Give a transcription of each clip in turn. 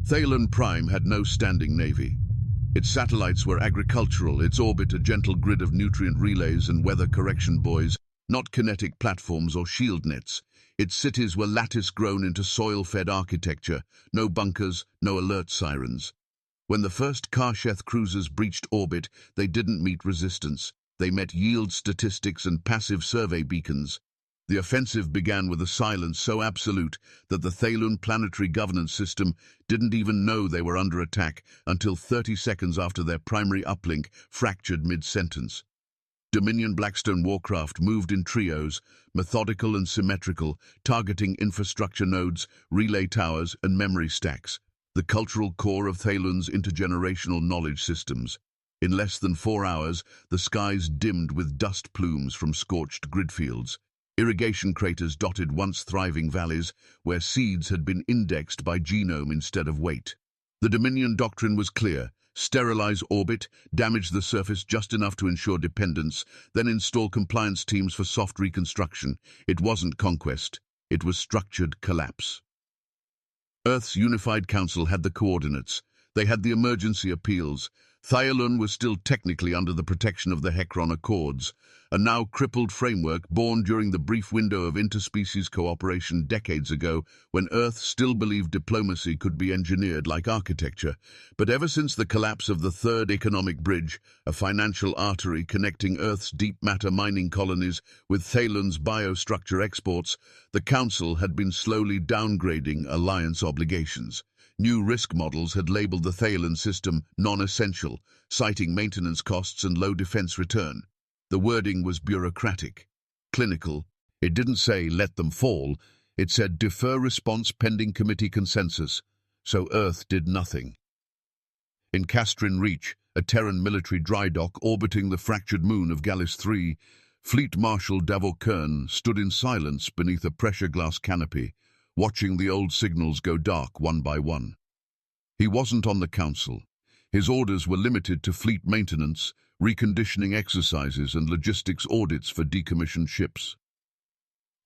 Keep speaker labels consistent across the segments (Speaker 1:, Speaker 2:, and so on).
Speaker 1: Thalen Prime had no standing navy. Its satellites were agricultural, its orbit a gentle grid of nutrient relays and weather correction buoys, not kinetic platforms or shield nets. Its cities were lattice-grown into soil-fed architecture, no bunkers, no alert sirens. When the first Karsheth cruisers breached orbit, they didn't meet resistance. They met yield statistics and passive survey beacons. The offensive began with a silence so absolute that the Thalen planetary governance system didn't even know they were under attack until 30 seconds after their primary uplink fractured mid-sentence. Dominion Blackstone warcraft moved in trios, methodical and symmetrical, targeting infrastructure nodes, relay towers, and memory stacks, the cultural core of Thalen's intergenerational knowledge systems. In less than 4 hours, the skies dimmed with dust plumes from scorched gridfields. Irrigation craters dotted once thriving valleys where seeds had been indexed by genome instead of weight. The Dominion doctrine was clear: sterilize orbit, damage the surface just enough to ensure dependence, then install compliance teams for soft reconstruction. It wasn't conquest, it was structured collapse. Earth's Unified Council had the coordinates. They had the emergency appeals. Thayalun was still technically under the protection of the Hekron Accords, a now crippled framework born during the brief window of interspecies cooperation decades ago when Earth still believed diplomacy could be engineered like architecture. But ever since the collapse of the Third Economic Bridge, a financial artery connecting Earth's deep matter mining colonies with Thalen's biostructure exports, the Council had been slowly downgrading alliance obligations. New risk models had labeled the Thalen system non-essential, citing maintenance costs and low defense return. The wording was bureaucratic, clinical. It didn't say let them fall, it said defer response pending committee consensus. So Earth did nothing. In Castrin Reach, a Terran military dry dock orbiting the fractured moon of Gallus 3, Fleet Marshal Davor Kern stood in silence beneath a pressure glass canopy, watching the old signals go dark one by one. He wasn't on the Council. His orders were limited to fleet maintenance, reconditioning exercises and logistics audits for decommissioned ships.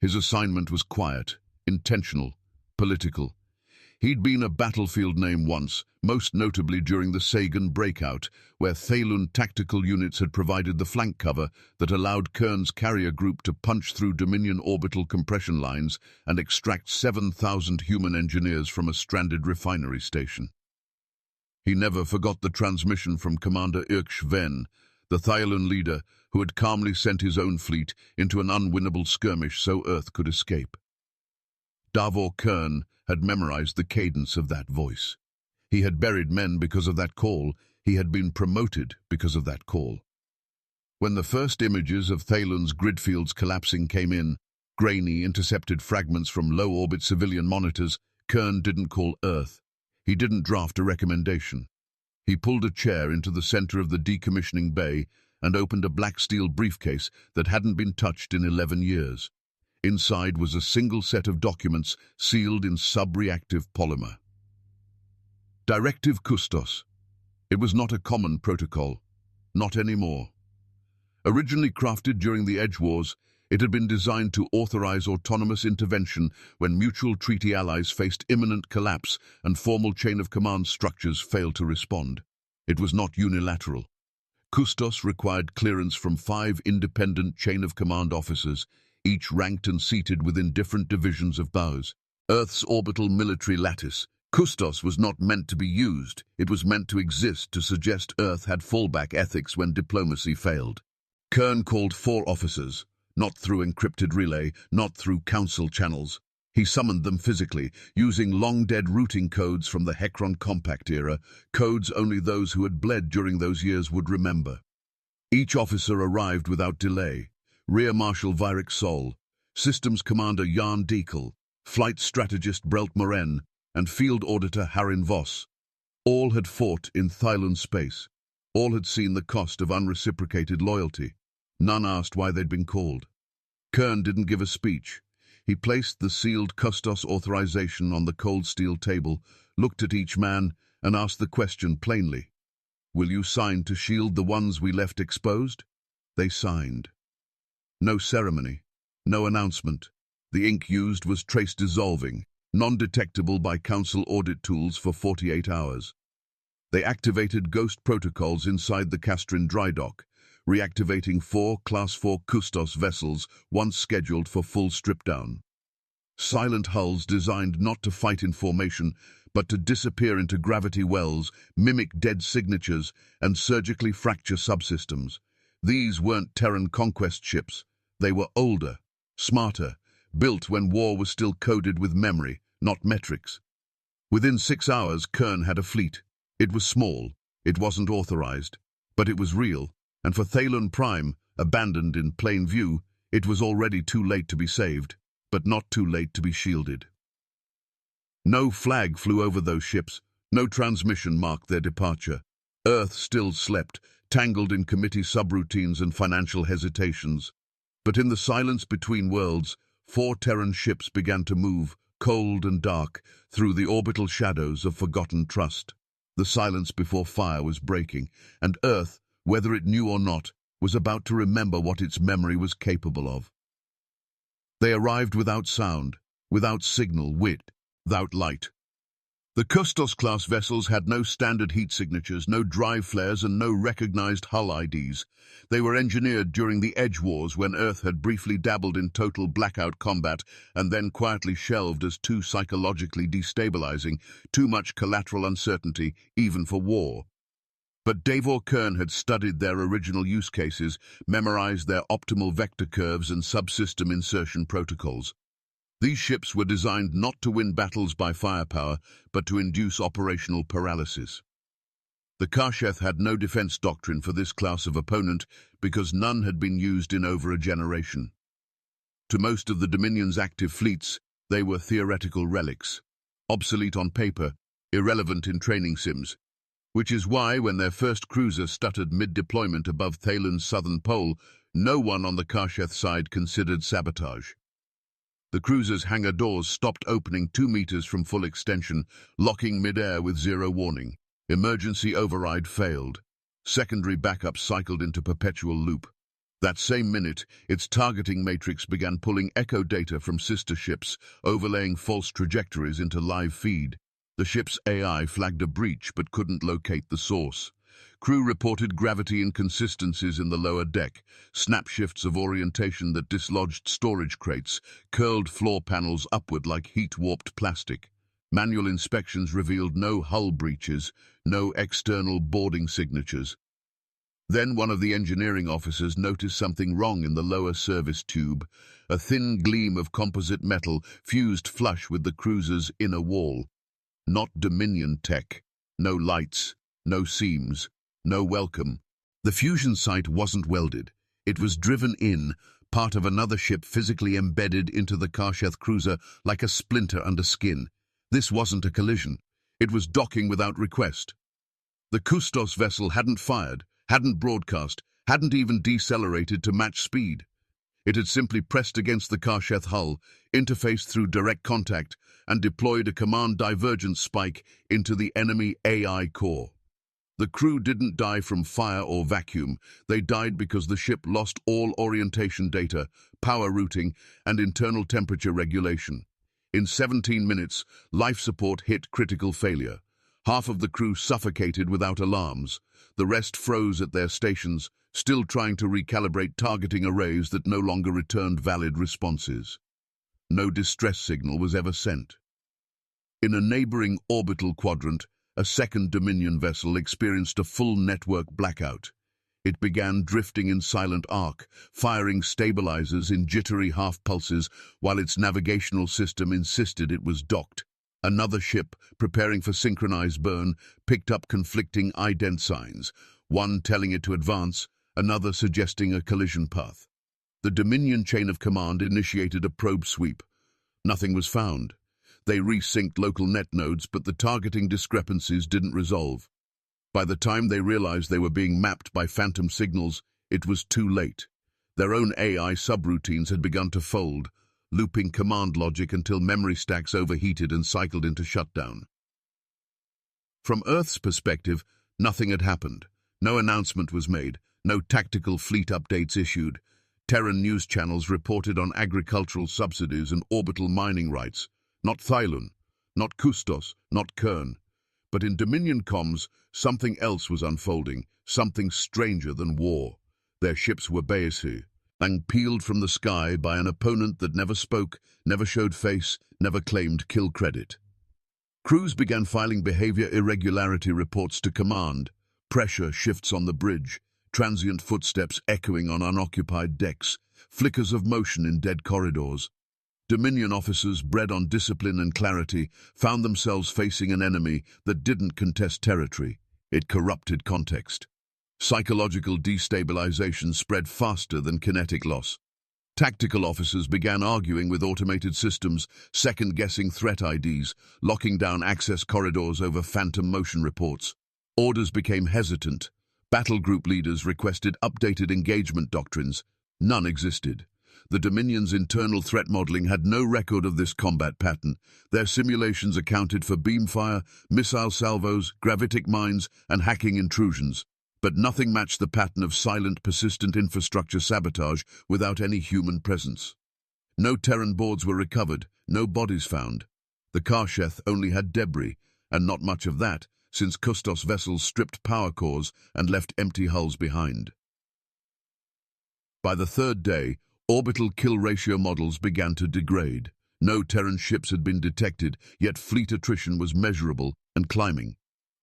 Speaker 1: His assignment was quiet, intentional, political. He'd been a battlefield name once, most notably during the Sagan breakout, where Thalen tactical units had provided the flank cover that allowed Kern's carrier group to punch through Dominion orbital compression lines and extract 7,000 human engineers from a stranded refinery station. He never forgot the transmission from Commander Irksh Ven, the Thayalun leader who had calmly sent his own fleet into an unwinnable skirmish so Earth could escape. Davor Kern had memorized the cadence of that voice. He had buried men because of that call. He had been promoted because of that call. When the first images of Thalen's gridfields collapsing came in, grainy, intercepted fragments from low-orbit civilian monitors, Kern didn't call Earth. He didn't draft a recommendation. He pulled a chair into the center of the decommissioning bay and opened a black steel briefcase that hadn't been touched in 11 years. Inside was a single set of documents sealed in subreactive polymer. Directive Custos. It was not a common protocol. Not anymore. Originally crafted during the Edge Wars, it had been designed to authorize autonomous intervention when mutual treaty allies faced imminent collapse and formal chain-of-command structures failed to respond. It was not unilateral. Custos required clearance from 5 independent chain-of-command officers, each ranked and seated within different divisions of BAUS. Earth's orbital military lattice. Custos was not meant to be used. It was meant to exist to suggest Earth had fallback ethics when diplomacy failed. Kern called 4 officers. Not through encrypted relay, not through council channels. He summoned them physically, using long-dead routing codes from the Hekron Compact era, codes only those who had bled during those years would remember. Each officer arrived without delay. Rear Marshal Virik Sol, Systems Commander Jan Dekel, Flight Strategist Brelt Moren, and Field Auditor Harin Voss. All had fought in Thaylen space. All had seen the cost of unreciprocated loyalty. None asked why they'd been called. Kern didn't give a speech. He placed the sealed Custos authorization on the cold steel table, looked at each man, and asked the question plainly. Will you sign to shield the ones we left exposed? They signed. No ceremony, no announcement. The ink used was trace dissolving. non-detectable by Council audit tools for 48 hours. They activated ghost protocols inside the Castrin dry dock, reactivating 4 Class 4 Custos vessels once scheduled for full strip-down. Silent hulls designed not to fight in formation, but to disappear into gravity wells, mimic dead signatures, and surgically fracture subsystems. These weren't Terran conquest ships. They were older, smarter, built when war was still coded with memory, not metrics. Within 6 hours, Kern had a fleet. It was small, it wasn't authorized, but it was real, and for Thalon Prime, abandoned in plain view, it was already too late to be saved, but not too late to be shielded. No flag flew over those ships, no transmission marked their departure. Earth still slept, tangled in committee subroutines and financial hesitations. But in the silence between worlds, 4 Terran ships began to move, cold and dark, through the orbital shadows of forgotten trust. The silence before fire was breaking, and Earth, whether it knew or not, was about to remember what its memory was capable of. They arrived without sound, without signal, without light. The Custos-class vessels had no standard heat signatures, no drive flares, and no recognized hull IDs. They were engineered during the Edge Wars when Earth had briefly dabbled in total blackout combat and then quietly shelved as too psychologically destabilizing, too much collateral uncertainty, even for war. But Davor Kern had studied their original use cases, memorized their optimal vector curves and subsystem insertion protocols. These ships were designed not to win battles by firepower, but to induce operational paralysis. The Karsheth had no defense doctrine for this class of opponent because none had been used in over a generation. To most of the Dominion's active fleets, they were theoretical relics, obsolete on paper, irrelevant in training sims, which is why when their first cruiser stuttered mid-deployment above Thalon's southern pole, no one on the Karsheth side considered sabotage. The cruiser's hangar doors stopped opening 2 meters from full extension, locking mid-air with zero warning. Emergency override failed. Secondary backup cycled into perpetual loop. That same minute, its targeting matrix began pulling echo data from sister ships, overlaying false trajectories into live feed. The ship's AI flagged a breach but couldn't locate the source. Crew reported gravity inconsistencies in the lower deck, snap shifts of orientation that dislodged storage crates, curled floor panels upward like heat-warped plastic. Manual inspections revealed no hull breaches, no external boarding signatures. Then one of the engineering officers noticed something wrong in the lower service tube. A thin gleam of composite metal fused flush with the cruiser's inner wall. Not Dominion tech. No lights, no seams, no welcome. The fusion site wasn't welded. It was driven in, part of another ship physically embedded into the Karsheth cruiser like a splinter under skin. This wasn't a collision. It was docking without request. The Custos vessel hadn't fired, hadn't broadcast, hadn't even decelerated to match speed. It had simply pressed against the Karsheth hull, interfaced through direct contact, and deployed a command divergence spike into the enemy AI core. The crew didn't die from fire or vacuum. They died because the ship lost all orientation data, power routing, and internal temperature regulation. In 17 minutes, life support hit critical failure. Half of the crew suffocated without alarms. The rest froze at their stations, still trying to recalibrate targeting arrays that no longer returned valid responses. No distress signal was ever sent. In a neighboring orbital quadrant, a second Dominion vessel experienced a full network blackout. It began drifting in silent arc, firing stabilizers in jittery half-pulses while its navigational system insisted it was docked. Another ship, preparing for synchronized burn, picked up conflicting ident signs, one telling it to advance, another suggesting a collision path. The Dominion chain of command initiated a probe sweep. Nothing was found. They resynced local net nodes, but the targeting discrepancies didn't resolve. By the time they realized they were being mapped by phantom signals, it was too late. Their own AI subroutines had begun to fold, looping command logic until memory stacks overheated and cycled into shutdown. From Earth's perspective, nothing had happened. No announcement was made, no tactical fleet updates issued. Terran news channels reported on agricultural subsidies and orbital mining rights. Not Thylun, not Kustos, not Kern. But in Dominion comms, something else was unfolding, something stranger than war. Their ships were Baesu, and peeled from the sky by an opponent that never spoke, never showed face, never claimed kill credit. Crews began filing behavior irregularity reports to command, pressure shifts on the bridge, transient footsteps echoing on unoccupied decks, flickers of motion in dead corridors. Dominion officers, bred on discipline and clarity, found themselves facing an enemy that didn't contest territory. It corrupted context. Psychological destabilization spread faster than kinetic loss. Tactical officers began arguing with automated systems, second-guessing threat IDs, locking down access corridors over phantom motion reports. Orders became hesitant. Battle group leaders requested updated engagement doctrines. None existed. The Dominion's internal threat modeling had no record of this combat pattern. Their simulations accounted for beamfire, missile salvos, gravitic mines, and hacking intrusions. But nothing matched the pattern of silent, persistent infrastructure sabotage without any human presence. No Terran boards were recovered, no bodies found. The Karsheth only had debris, and not much of that, since Kustos vessels stripped power cores and left empty hulls behind. By the third day, orbital kill ratio models began to degrade. No Terran ships had been detected, yet fleet attrition was measurable and climbing.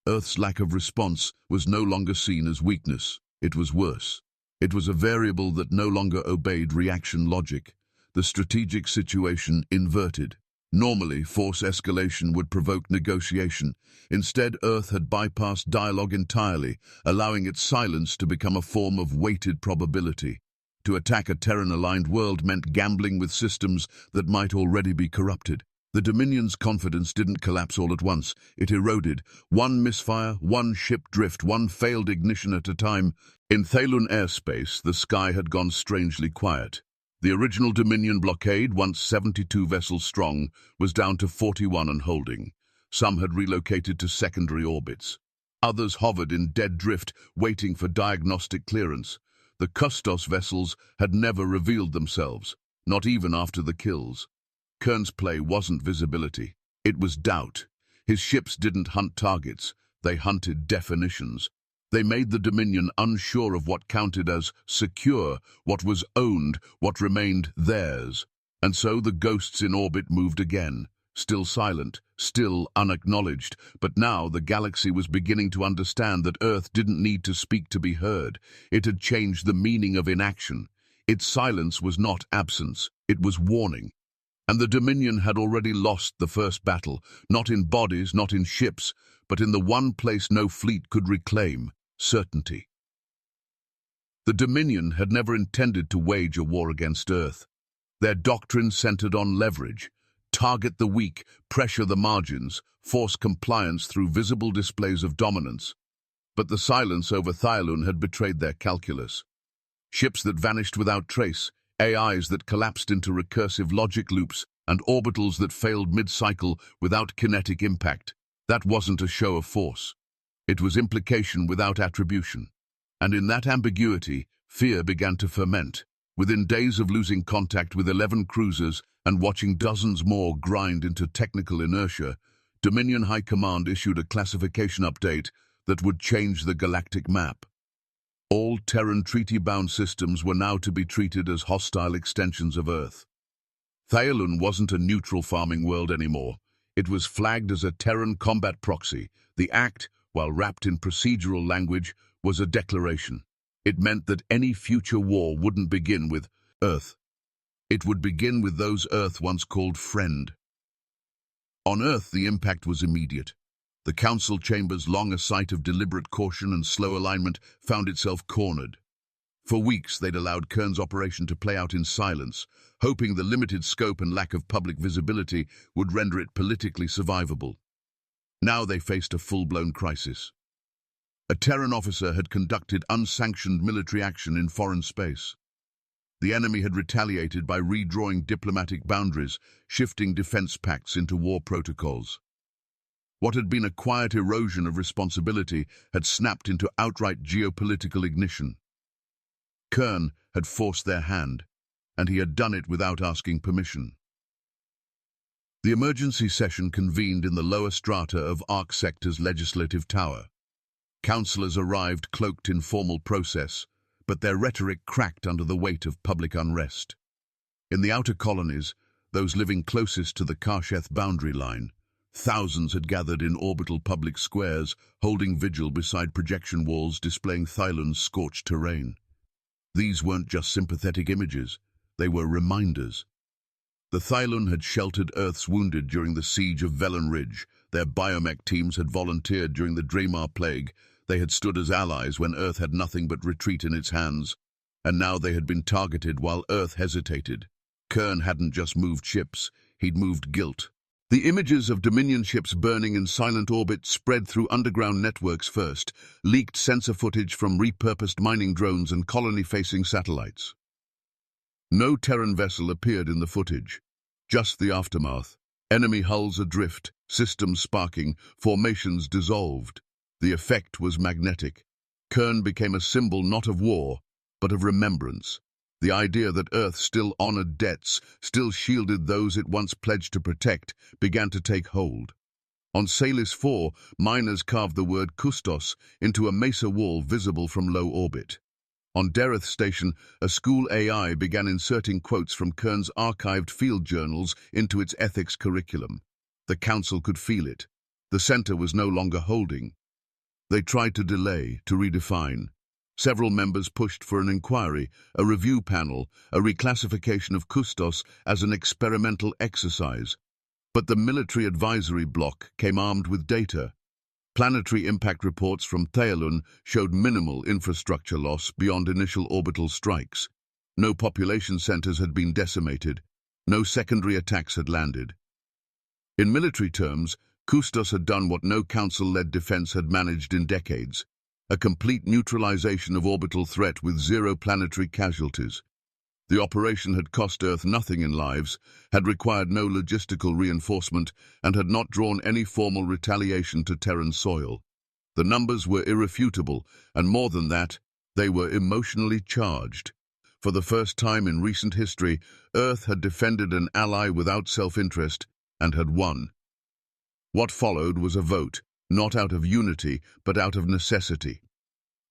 Speaker 1: Earth's lack of response was no longer seen as weakness. It was worse. It was a variable that no longer obeyed reaction logic. The strategic situation inverted. Normally, force escalation would provoke negotiation. Instead, Earth had bypassed dialogue entirely, allowing its silence to become a form of weighted probability. To attack a Terran-aligned world meant gambling with systems that might already be corrupted. The Dominion's confidence didn't collapse all at once. It eroded. One misfire, one ship drift, one failed ignition at a time. In Thylun airspace, the sky had gone strangely quiet. The original Dominion blockade, once 72 vessels strong, was down to 41 and holding. Some had relocated to secondary orbits. Others hovered in dead drift, waiting for diagnostic clearance. The Kustos vessels had never revealed themselves, not even after the kills. Kern's play wasn't visibility, it was doubt. His ships didn't hunt targets, they hunted definitions. They made the Dominion unsure of what counted as secure, what was owned, what remained theirs. And so the ghosts in orbit moved again, still silent, still unacknowledged. But now the galaxy was beginning to understand that Earth didn't need to speak to be heard. It had changed the meaning of inaction. Its silence was not absence, it was warning. And the Dominion had already lost the first battle, not in bodies, not in ships, but in the one place no fleet could reclaim, certainty. The Dominion had never intended to wage a war against Earth. Their doctrine centered on leverage. Target the weak, pressure the margins, force compliance through visible displays of dominance. But the silence over Thylun had betrayed their calculus. Ships that vanished without trace, AIs that collapsed into recursive logic loops, and orbitals that failed mid-cycle without kinetic impact. That wasn't a show of force. It was implication without attribution. And in that ambiguity, fear began to ferment. Within days of losing contact with 11 cruisers and watching dozens more grind into technical inertia, Dominion High Command issued a classification update that would change the galactic map. All Terran treaty-bound systems were now to be treated as hostile extensions of Earth. Thylun wasn't a neutral farming world anymore. It was flagged as a Terran combat proxy. The act, while wrapped in procedural language, was a declaration. It meant that any future war wouldn't begin with Earth. It would begin with those Earth once called friend. On Earth, the impact was immediate. The council chambers, long a site of deliberate caution and slow alignment, found itself cornered. For weeks, they'd allowed Kern's operation to play out in silence, hoping the limited scope and lack of public visibility would render it politically survivable. Now they faced a full-blown crisis. A Terran officer had conducted unsanctioned military action in foreign space. The enemy had retaliated by redrawing diplomatic boundaries, shifting defense pacts into war protocols. What had been a quiet erosion of responsibility had snapped into outright geopolitical ignition. Kern had forced their hand, and he had done it without asking permission. The emergency session convened in the lower strata of Arc Sector's legislative tower. Councillors arrived cloaked in formal process, but their rhetoric cracked under the weight of public unrest. In the outer colonies, those living closest to the Karsheth boundary line, thousands had gathered in orbital public squares, holding vigil beside projection walls displaying Thylon's scorched terrain. These weren't just sympathetic images, they were reminders. The Thylon had sheltered Earth's wounded during the siege of Velen Ridge. Their biomech teams had volunteered during the Draemar Plague. They had stood as allies when Earth had nothing but retreat in its hands. And now they had been targeted while Earth hesitated. Kern hadn't just moved ships, he'd moved guilt. The images of Dominion ships burning in silent orbit spread through underground networks first, leaked sensor footage from repurposed mining drones and colony-facing satellites. No Terran vessel appeared in the footage, just the aftermath. Enemy hulls adrift, systems sparking, formations dissolved. The effect was magnetic. Kern became a symbol not of war, but of remembrance. The idea that Earth still honored debts, still shielded those it once pledged to protect, began to take hold. On Salis 4, miners carved the word Kustos into a mesa wall visible from low orbit. On Dereth Station, a school AI began inserting quotes from Kern's archived field journals into its ethics curriculum. The council could feel it. The center was no longer holding. They tried to delay, to redefine. Several members pushed for an inquiry, a review panel, a reclassification of Kustos as an experimental exercise. But the military advisory bloc came armed with data. Planetary impact reports from Thayalun showed minimal infrastructure loss beyond initial orbital strikes. No population centers had been decimated. No secondary attacks had landed. In military terms, Kustos had done what no council-led defense had managed in decades: a complete neutralization of orbital threat with zero planetary casualties. The operation had cost Earth nothing in lives, had required no logistical reinforcement, and had not drawn any formal retaliation to Terran soil. The numbers were irrefutable, and more than that, they were emotionally charged. For the first time in recent history, Earth had defended an ally without self-interest, and had won. What followed was a vote, not out of unity, but out of necessity.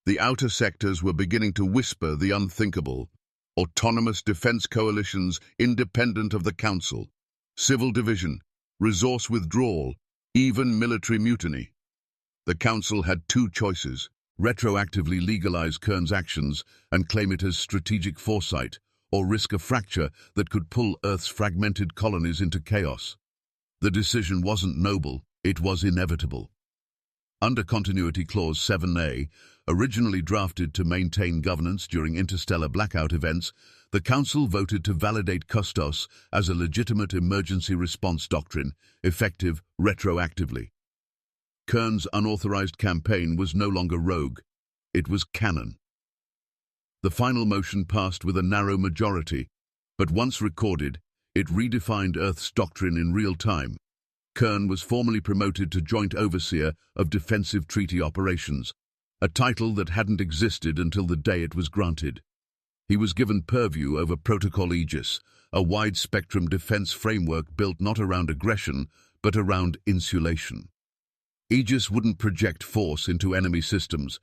Speaker 1: The outer sectors were beginning to whisper the unthinkable. Autonomous defense coalitions independent of the council, civil division, resource withdrawal, even military mutiny. The council had two choices: retroactively legalize Kern's actions and claim it as strategic foresight, or risk a fracture that could pull Earth's fragmented colonies into chaos. The decision wasn't noble, it was inevitable. Under Continuity Clause 7A, originally drafted to maintain governance during interstellar blackout events, the Council voted to validate Kustos as a legitimate emergency response doctrine, effective retroactively. Kern's unauthorized campaign was no longer rogue, it was canon. The final motion passed with a narrow majority, but once recorded, it redefined Earth's doctrine in real time. Kern was formally promoted to Joint Overseer of Defensive Treaty Operations, a title that hadn't existed until the day it was granted. He was given purview over Protocol Aegis, a wide-spectrum defense framework built not around aggression, but around insulation. Aegis wouldn't project force into enemy systems.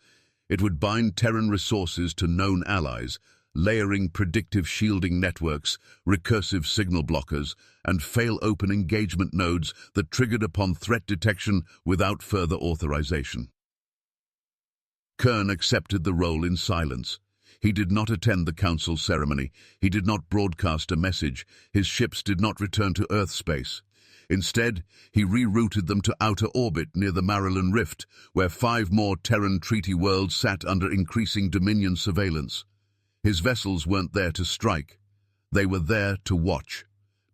Speaker 1: It would bind Terran resources to known allies, layering predictive shielding networks, recursive signal blockers, and fail-open engagement nodes that triggered upon threat detection without further authorization. Kern accepted the role in silence. He did not attend the council ceremony. He did not broadcast a message. His ships did not return to Earth space. Instead, he rerouted them to outer orbit near the Marilyn Rift, where 5 more Terran treaty worlds sat under increasing Dominion surveillance. His vessels weren't there to strike. They were there to watch.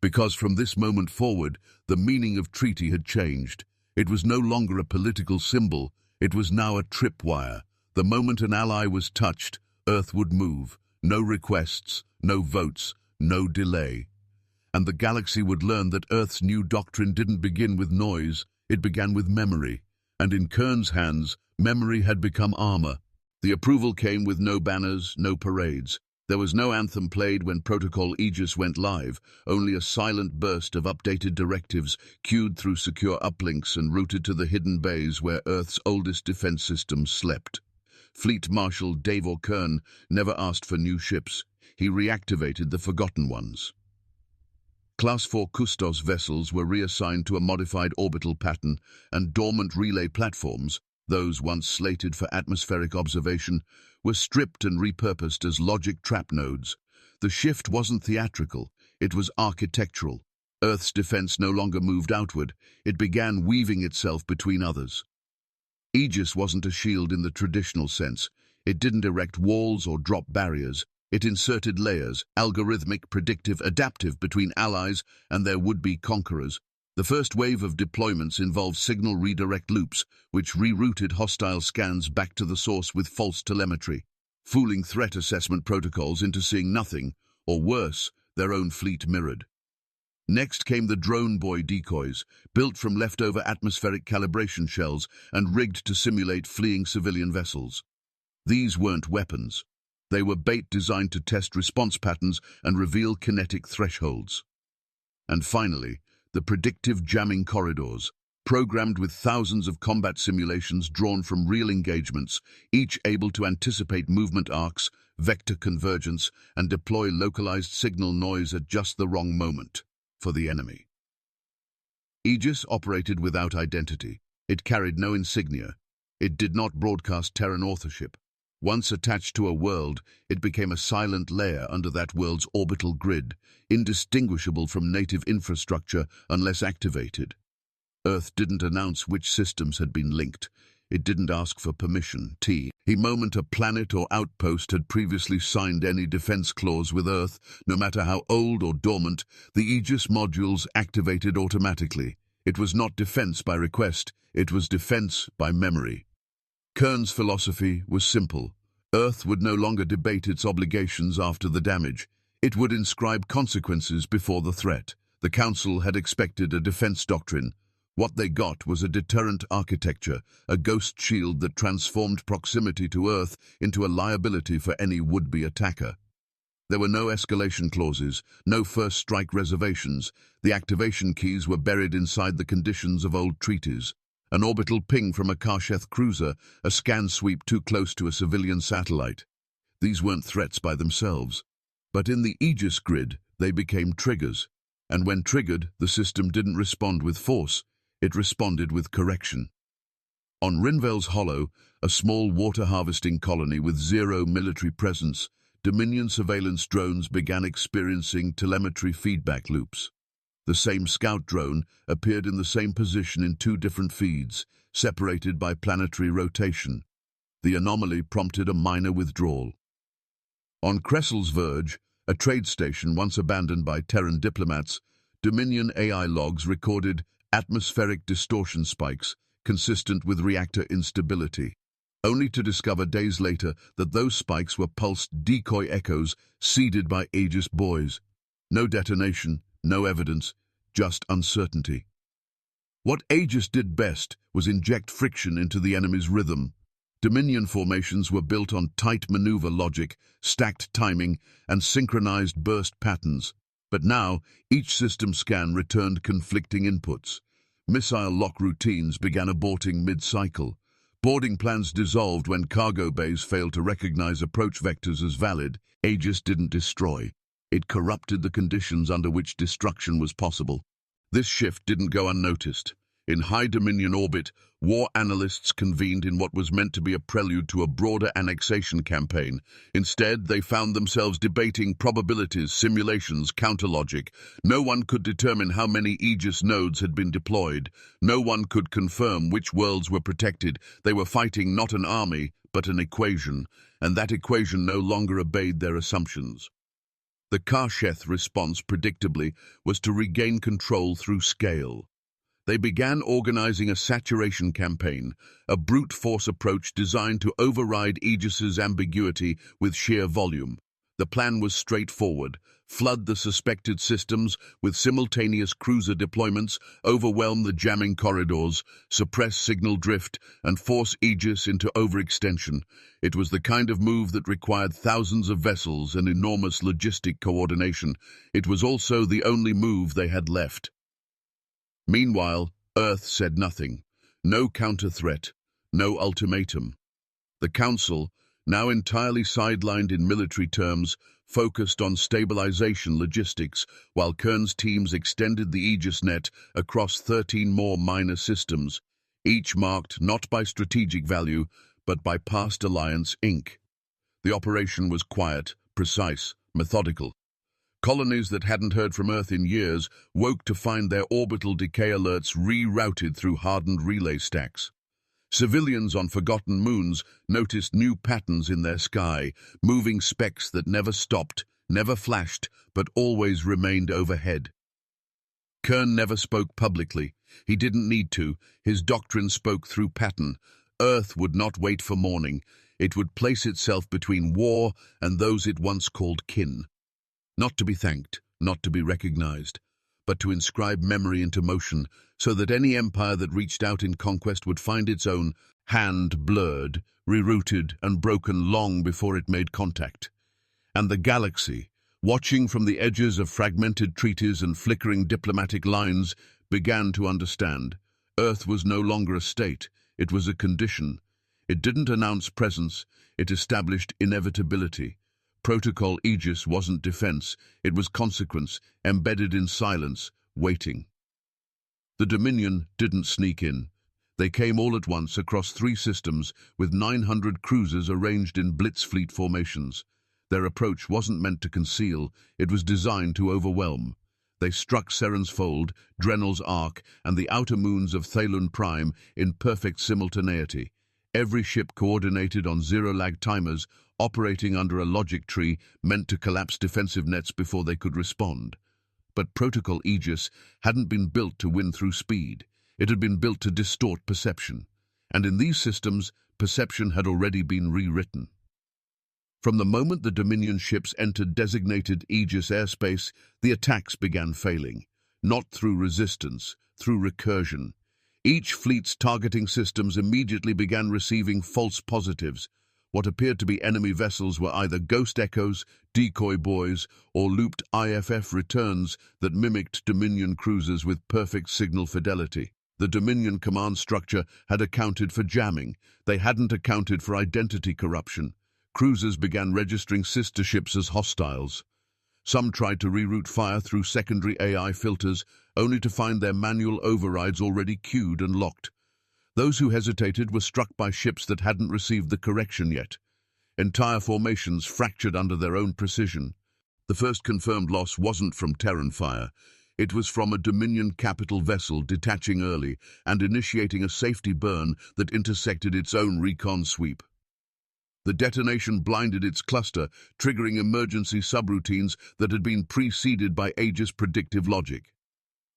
Speaker 1: Because from this moment forward, the meaning of treaty had changed. It was no longer a political symbol. It was now a tripwire. The moment an ally was touched, Earth would move. No requests, no votes, no delay. And the galaxy would learn that Earth's new doctrine didn't begin with noise, it began with memory. And in Kern's hands, memory had become armor. The approval came with no banners, no parades. There was no anthem played when Protocol Aegis went live, only a silent burst of updated directives queued through secure uplinks and routed to the hidden bays where Earth's oldest defense systems slept. Fleet Marshal Davor Kern never asked for new ships. He reactivated the forgotten ones. Class 4 Kustos vessels were reassigned to a modified orbital pattern, and dormant relay platforms, those once slated for atmospheric observation, were stripped and repurposed as logic trap nodes. The shift wasn't theatrical, it was architectural. Earth's defense no longer moved outward, it began weaving itself between others. Aegis wasn't a shield in the traditional sense. It didn't erect walls or drop barriers. It inserted layers, algorithmic, predictive, adaptive, between allies and their would-be conquerors. The first wave of deployments involved signal redirect loops, which rerouted hostile scans back to the source with false telemetry, fooling threat assessment protocols into seeing nothing, or worse, their own fleet mirrored. Next came the drone buoy decoys, built from leftover atmospheric calibration shells and rigged to simulate fleeing civilian vessels. These weren't weapons. They were bait designed to test response patterns and reveal kinetic thresholds. And finally, the predictive jamming corridors, programmed with thousands of combat simulations drawn from real engagements, each able to anticipate movement arcs, vector convergence, and deploy localized signal noise at just the wrong moment for the enemy. Aegis operated without identity. It carried no insignia. It did not broadcast Terran authorship. Once attached to a world, it became a silent layer under that world's orbital grid, indistinguishable from native infrastructure unless activated. Earth didn't announce which systems had been linked. It didn't ask for permission. The moment a planet or outpost had previously signed any defense clause with Earth, no matter how old or dormant, the Aegis modules activated automatically. It was not defense by request, it was defense by memory. Kern's philosophy was simple. Earth would no longer debate its obligations after the damage. It would inscribe consequences before the threat. The Council had expected a defense doctrine. What they got was a deterrent architecture, a ghost shield that transformed proximity to Earth into a liability for any would-be attacker. There were no escalation clauses, no first strike reservations. The activation keys were buried inside the conditions of old treaties. An orbital ping from a Karsheth cruiser, a scan sweep too close to a civilian satellite. These weren't threats by themselves. But in the Aegis grid, they became triggers. And when triggered, the system didn't respond with force, it responded with correction. On Rinvel's Hollow, a small water-harvesting colony with zero military presence, Dominion surveillance drones began experiencing telemetry feedback loops. The same scout drone appeared in the same position in two different feeds, separated by planetary rotation. The anomaly prompted a minor withdrawal. On Cressel's Verge, a trade station once abandoned by Terran diplomats, Dominion AI logs recorded atmospheric distortion spikes consistent with reactor instability, only to discover days later that those spikes were pulsed decoy echoes seeded by Aegis buoys. No detonation, no evidence, just uncertainty. What Aegis did best was inject friction into the enemy's rhythm. Dominion formations were built on tight maneuver logic, stacked timing, and synchronized burst patterns. But now, each system scan returned conflicting inputs. Missile lock routines began aborting mid-cycle. Boarding plans dissolved when cargo bays failed to recognize approach vectors as valid. Aegis didn't destroy. It corrupted the conditions under which destruction was possible. This shift didn't go unnoticed. In high Dominion orbit, war analysts convened in what was meant to be a prelude to a broader annexation campaign. Instead, they found themselves debating probabilities, simulations, counterlogic. No one could determine how many Aegis nodes had been deployed. No one could confirm which worlds were protected. They were fighting not an army, but an equation, and that equation no longer obeyed their assumptions. The Karsheth response, predictably, was to regain control through scale. They began organizing a saturation campaign, a brute force approach designed to override Aegis's ambiguity with sheer volume. The plan was straightforward: flood the suspected systems with simultaneous cruiser deployments, overwhelm the jamming corridors, suppress signal drift, and force Aegis into overextension. It was the kind of move that required thousands of vessels and enormous logistic coordination. It was also the only move they had left. Meanwhile, Earth said nothing. No counter-threat, no ultimatum. The Council, now entirely sidelined in military terms, focused on stabilization logistics, while Kern's teams extended the Aegis net across 13 more minor systems, each marked not by strategic value, but by past alliance ink. The operation was quiet, precise, methodical. Colonies that hadn't heard from Earth in years woke to find their orbital decay alerts rerouted through hardened relay stacks. Civilians on forgotten moons noticed new patterns in their sky, moving specks that never stopped, never flashed, but always remained overhead. Kern never spoke publicly. He didn't need to. His doctrine spoke through pattern. Earth would not wait for morning. It would place itself between war and those it once called kin. Not to be thanked, not to be recognized, but to inscribe memory into motion, so that any empire that reached out in conquest would find its own hand blurred, rerouted, and broken long before it made contact. And the galaxy, watching from the edges of fragmented treaties and flickering diplomatic lines, began to understand. Earth was no longer a state, it was a condition. It didn't announce presence, it established inevitability. Protocol Aegis wasn't defense, it was consequence, embedded in silence, waiting. The Dominion didn't sneak in. They came all at once across 3 systems with 900 cruisers arranged in blitz fleet formations. Their approach wasn't meant to conceal, it was designed to overwhelm. They struck Seren's Fold, Drenel's Arc, and the outer moons of Thalun Prime in perfect simultaneity. Every ship coordinated on zero-lag timers, operating under a logic tree meant to collapse defensive nets before they could respond. But Protocol Aegis hadn't been built to win through speed. It had been built to distort perception. And in these systems, perception had already been rewritten. From the moment the Dominion ships entered designated Aegis airspace, the attacks began failing. Not through resistance, through recursion. Each fleet's targeting systems immediately began receiving false positives. What appeared to be enemy vessels were either ghost echoes, decoy buoys, or looped IFF returns that mimicked Dominion cruisers with perfect signal fidelity. The Dominion command structure had accounted for jamming. They hadn't accounted for identity corruption. Cruisers began registering sister ships as hostiles. Some tried to reroute fire through secondary AI filters, only to find their manual overrides already queued and locked. Those who hesitated were struck by ships that hadn't received the correction yet. Entire formations fractured under their own precision. The first confirmed loss wasn't from Terran fire. It was from a Dominion capital vessel detaching early and initiating a safety burn that intersected its own recon sweep. The detonation blinded its cluster, triggering emergency subroutines that had been preceded by Aegis predictive logic.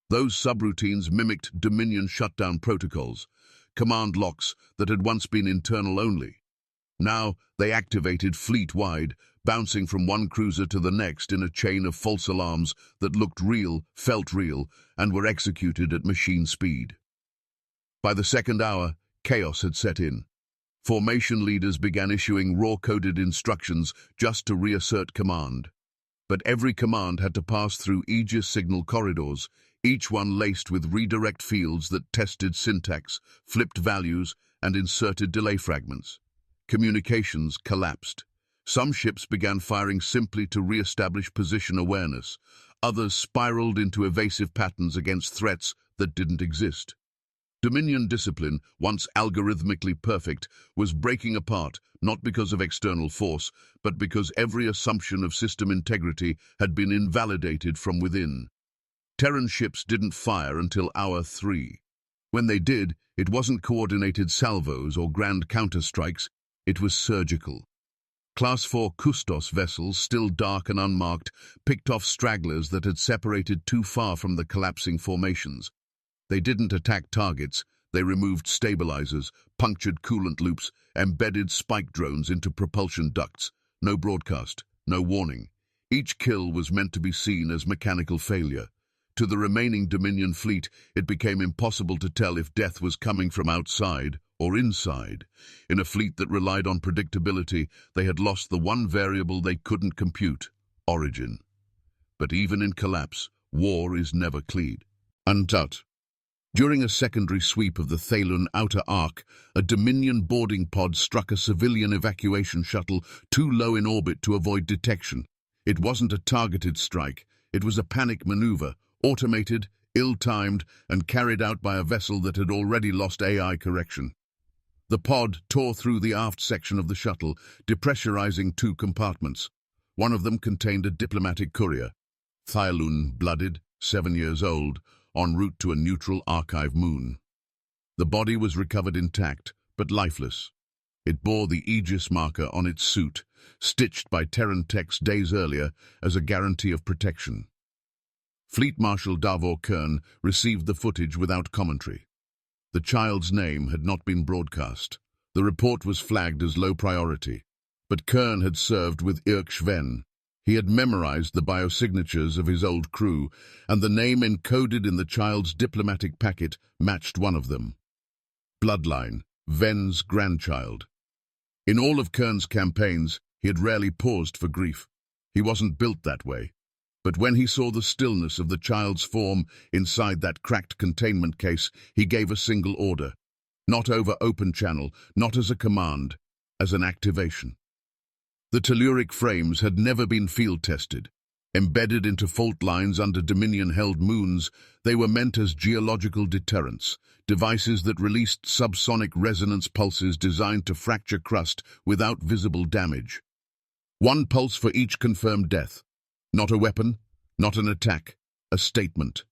Speaker 1: Those subroutines mimicked Dominion shutdown protocols, command locks that had once been internal only. Now they activated fleet-wide, bouncing from one cruiser to the next in a chain of false alarms that looked real, felt real, and were executed at machine speed. By the second hour, chaos had set in. Formation leaders began issuing raw-coded instructions just to reassert command. But every command had to pass through Aegis signal corridors, each one laced with redirect fields that tested syntax, flipped values, and inserted delay fragments. Communications collapsed. Some ships began firing simply to re-establish position awareness. Others spiraled into evasive patterns against threats that didn't exist. Dominion discipline, once algorithmically perfect, was breaking apart, not because of external force, but because every assumption of system integrity had been invalidated from within. Terran ships didn't fire until hour 3. When they did, it wasn't coordinated salvos or grand counterstrikes, it was surgical. Class 4 Kustos vessels, still dark and unmarked, picked off stragglers that had separated too far from the collapsing formations. They didn't attack targets, they removed stabilizers, punctured coolant loops, embedded spike drones into propulsion ducts. No broadcast, no warning. Each kill was meant to be seen as mechanical failure. To the remaining Dominion fleet, it became impossible to tell if death was coming from outside or inside. In a fleet that relied on predictability, they had lost the one variable they couldn't compute: origin. But even in collapse, war is never clean. Untut. During a secondary sweep of the Thalun outer arc, a Dominion boarding pod struck a civilian evacuation shuttle too low in orbit to avoid detection. It wasn't a targeted strike, it was a panic maneuver, automated, ill-timed, and carried out by a vessel that had already lost AI correction. The pod tore through the aft section of the shuttle, depressurizing two compartments. One of them contained a diplomatic courier, Thalun blooded, 7 years old, en route to a neutral archive moon. The body was recovered intact, but lifeless. It bore the Aegis marker on its suit, stitched by Terran techs days earlier as a guarantee of protection. Fleet Marshal Davor Kern received the footage without commentary. The child's name had not been broadcast. The report was flagged as low priority, but Kern had served with Irkshven. He had memorized the biosignatures of his old crew, and the name encoded in the child's diplomatic packet matched one of them. Bloodline, Ven's grandchild. In all of Kern's campaigns, he had rarely paused for grief. He wasn't built that way. But when he saw the stillness of the child's form inside that cracked containment case, he gave a single order. Not over open channel, not as a command, as an activation. The telluric frames had never been field-tested. Embedded into fault lines under Dominion-held moons, they were meant as geological deterrents, devices that released subsonic resonance pulses designed to fracture crust without visible damage. One pulse for each confirmed death. Not a weapon, not an attack, a statement.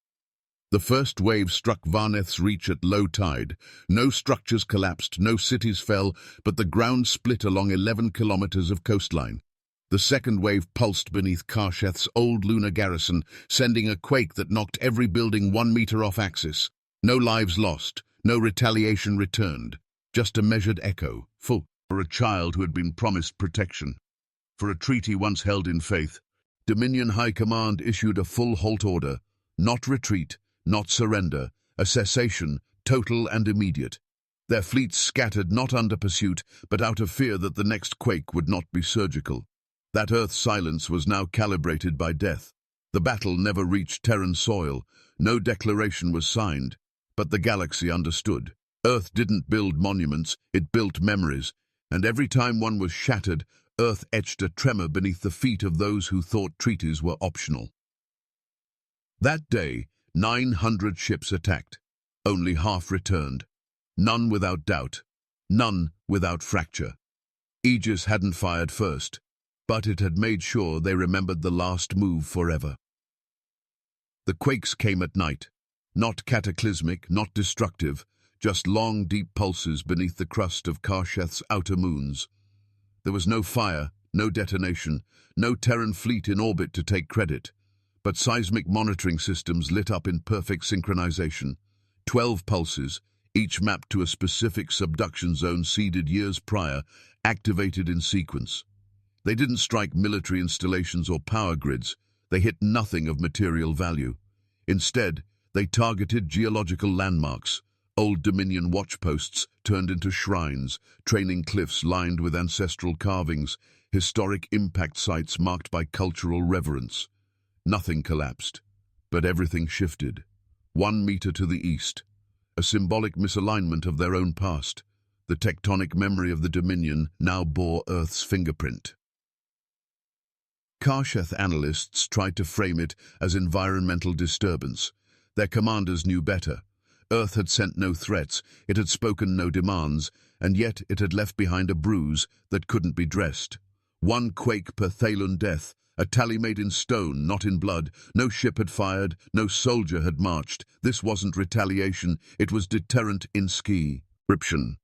Speaker 1: The first wave struck Varneth's reach at low tide. No structures collapsed, no cities fell, but the ground split along 11 kilometers of coastline. The second wave pulsed beneath Karsheth's old lunar garrison, sending a quake that knocked every building 1 meter off axis. No lives lost, no retaliation returned, just a measured echo, full for a child who had been promised protection. For a treaty once held in faith, Dominion High Command issued a full halt order, not retreat, not surrender, a cessation, total and immediate. Their fleets scattered not under pursuit, but out of fear that the next quake would not be surgical. That Earth silence was now calibrated by death. The battle never reached Terran soil, no declaration was signed, but the galaxy understood. Earth didn't build monuments, it built memories, and every time one was shattered, Earth etched a tremor beneath the feet of those who thought treaties were optional. That day, 900 ships attacked. Only half returned. None without doubt. None without fracture. Aegis hadn't fired first, but it had made sure they remembered the last move forever. The quakes came at night. Not cataclysmic, not destructive, just long, deep pulses beneath the crust of Karsheth's outer moons. There was no fire, no detonation, no Terran fleet in orbit to take credit, but seismic monitoring systems lit up in perfect synchronization. 12 pulses, each mapped to a specific subduction zone seeded years prior, activated in sequence. They didn't strike military installations or power grids. They hit nothing of material value. Instead, they targeted geological landmarks. Old Dominion watchposts turned into shrines, training cliffs lined with ancestral carvings, historic impact sites marked by cultural reverence. Nothing collapsed, but everything shifted. 1 meter to the east, a symbolic misalignment of their own past. The tectonic memory of the Dominion now bore Earth's fingerprint. Karsheth analysts tried to frame it as environmental disturbance. Their commanders knew better. Earth had sent no threats, it had spoken no demands, and yet it had left behind a bruise that couldn't be dressed. 1 quake per Thalun death, a tally made in stone, not in blood. No ship had fired, no soldier had marched. This wasn't retaliation, it was deterrent in ski. Encryption.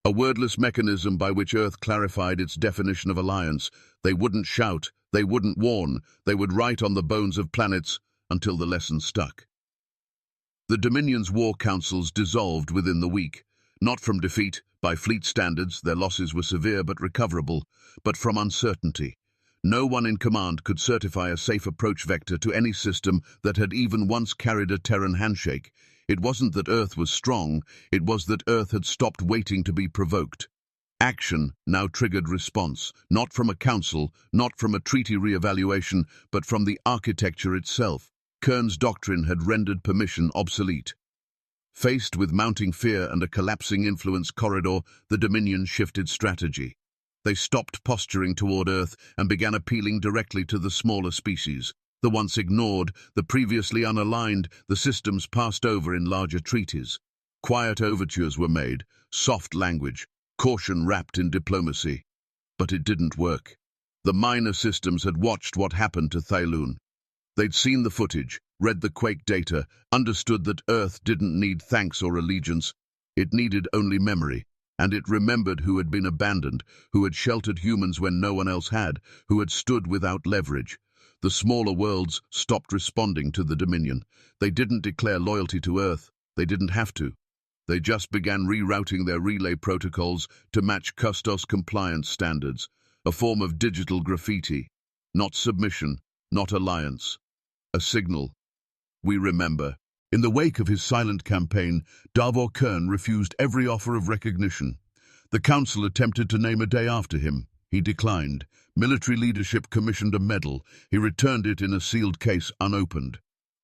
Speaker 1: A wordless mechanism by which Earth clarified its definition of alliance. They wouldn't shout, they wouldn't warn, they would write on the bones of planets until the lesson stuck. The Dominion's war councils dissolved within the week, not from defeat. By fleet standards, their losses were severe but recoverable, but from uncertainty. No one in command could certify a safe approach vector to any system that had even once carried a Terran handshake. It wasn't that Earth was strong, it was that Earth had stopped waiting to be provoked. Action now triggered response, not from a council, not from a treaty re-evaluation, but from the architecture itself. Kern's doctrine had rendered permission obsolete. Faced with mounting fear and a collapsing influence corridor, the Dominion shifted strategy. They stopped posturing toward Earth and began appealing directly to the smaller species. The once ignored, the previously unaligned, the systems passed over in larger treaties. Quiet overtures were made, soft language, caution wrapped in diplomacy. But it didn't work. The minor systems had watched what happened to Thailun. They'd seen the footage, read the quake data, understood that Earth didn't need thanks or allegiance. It needed only memory. And it remembered who had been abandoned, who had sheltered humans when no one else had, who had stood without leverage. The smaller worlds stopped responding to the Dominion. They didn't declare loyalty to Earth. They didn't have to. They just began rerouting their relay protocols to match Custos compliance standards, a form of digital graffiti. Not submission, not alliance. A signal. We remember. In the wake of his silent campaign, Davor Kern refused every offer of recognition. The council attempted to name a day after him. He declined. Military leadership commissioned a medal. He returned it in a sealed case unopened.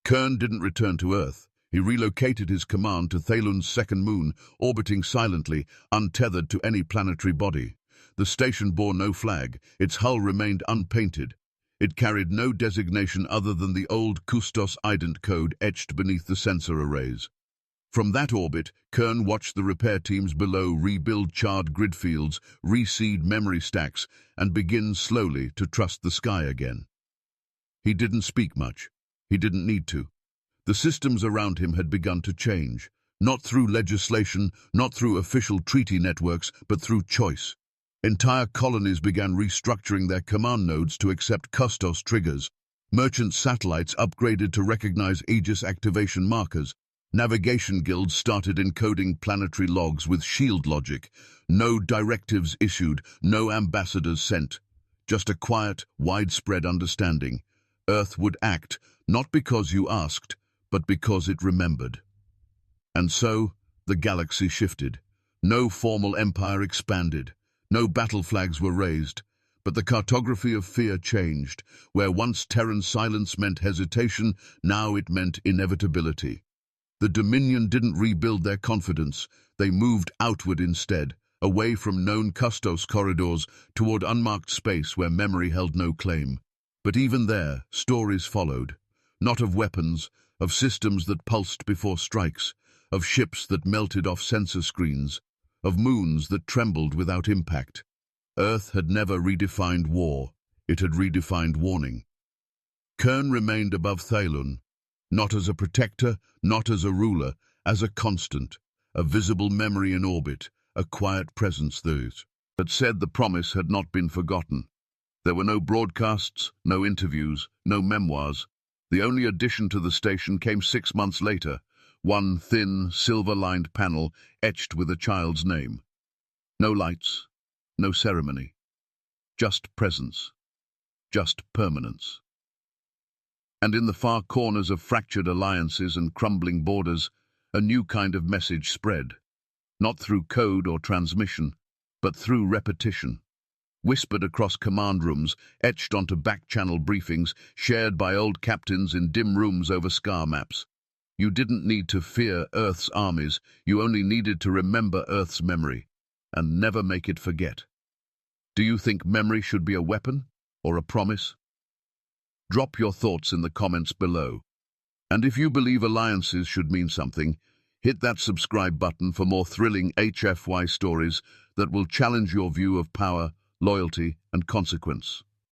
Speaker 1: Kern didn't return to Earth. He relocated his command to Thailun's second moon, orbiting silently, untethered to any planetary body. The station bore no flag. Its hull remained unpainted. It carried no designation other than the old Custos ident code etched beneath the sensor arrays. From that orbit, Kern watched the repair teams below rebuild charred grid fields, reseed memory stacks, and begin slowly to trust the sky again. He didn't speak much. He didn't need to. The systems around him had begun to change, not through legislation, not through official treaty networks, but through choice. Entire colonies began restructuring their command nodes to accept Custos triggers. Merchant satellites upgraded to recognize Aegis activation markers. Navigation guilds started encoding planetary logs with shield logic. No directives issued, no ambassadors sent. Just a quiet, widespread understanding. Earth would act, not because you asked, but because it remembered. And so, the galaxy shifted. No formal empire expanded. No battle flags were raised. But the cartography of fear changed. Where once Terran silence meant hesitation, now it meant inevitability. The Dominion didn't rebuild their confidence. They moved outward instead, away from known Custos corridors toward unmarked space where memory held no claim. But even there, stories followed. Not of weapons, of systems that pulsed before strikes, of ships that melted off sensor screens, of moons that trembled without impact. Earth had never redefined war. It had redefined warning. Kern remained above Thailun, not as a protector, not as a ruler, as a constant, a visible memory in orbit, a quiet presence that said the promise had not been forgotten. There were no broadcasts, no interviews, no memoirs. The only addition to the station came 6 months later, one thin, silver-lined panel etched with a child's name. No lights, no ceremony. Just presence. Just permanence. And in the far corners of fractured alliances and crumbling borders, a new kind of message spread. Not through code or transmission, but through repetition. Whispered across command rooms, etched onto back-channel briefings, shared by old captains in dim rooms over scar maps. You didn't need to fear Earth's armies, you only needed to remember Earth's memory, and never make it forget. Do you think memory should be a weapon, or a promise? Drop your thoughts in the comments below. And if you believe alliances should mean something, hit that subscribe button for more thrilling HFY stories that will challenge your view of power, loyalty, and consequence.